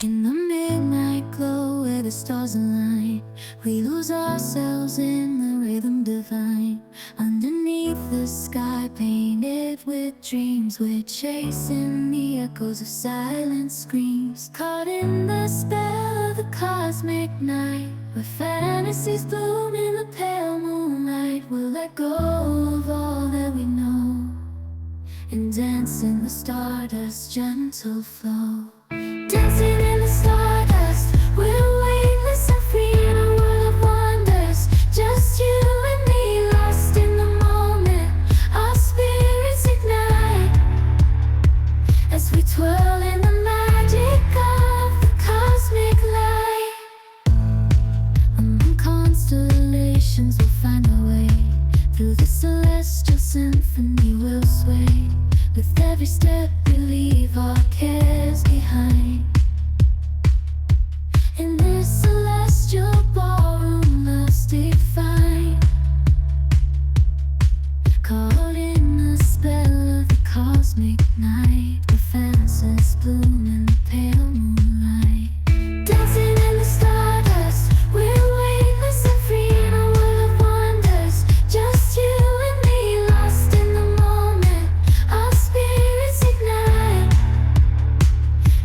In the midnight glow where the stars align, we lose ourselves in the rhythm divine. Underneath the sky painted with dreams, we're chasing the echoes of silent screams. Caught in the spell of the cosmic night, where fantasies bloom in the pale moonlight. We'll let go of all that we know and dance in the stardust's gentle flow. Dancing in the stardust, we're weightless and free in a world of wonders. Just you and me, lost in the moment. Our spirits ignite as we twirl in the magic of the cosmic light. Among constellations, we'll find our way. Through the celestial symphony, we'll sway. With every step, we leave our cares behind. In this celestial ballroom, love's defined. Caught in the spell of the cosmic night, where fantasies bloom in the pale moonlight. Dancing in the stardust, we're weightless and free in a world of wonders. Just you and me, lost in the moment. Our spirits ignite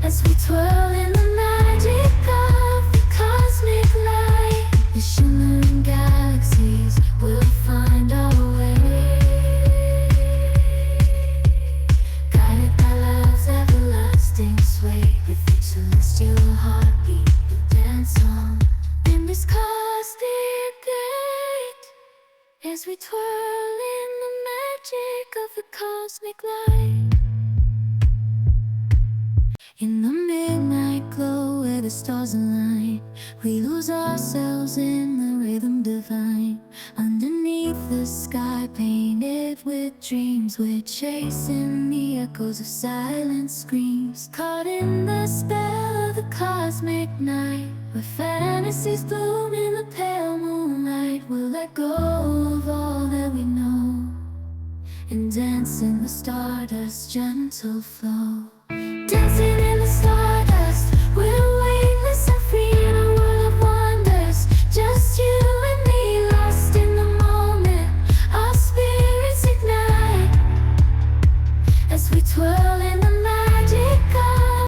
as we twirl in the magic of the cosmic light. The shimmering galaxies will find our way, guided by love's everlasting sway. With each celestial heartbeat, we'll dance on in this cosmic gate as we twirl in the magic of the cosmic light. In the midnight glow where the stars align, we lose ourselves in the rhythm divine. Underneath the sky painted with dreams, we're chasing the echoes of silent screams. Caught in the spell of the cosmic night, where fantasies bloom in the pale moonlight. We'll let go of all that we know and dance in the stardust's gentle flow.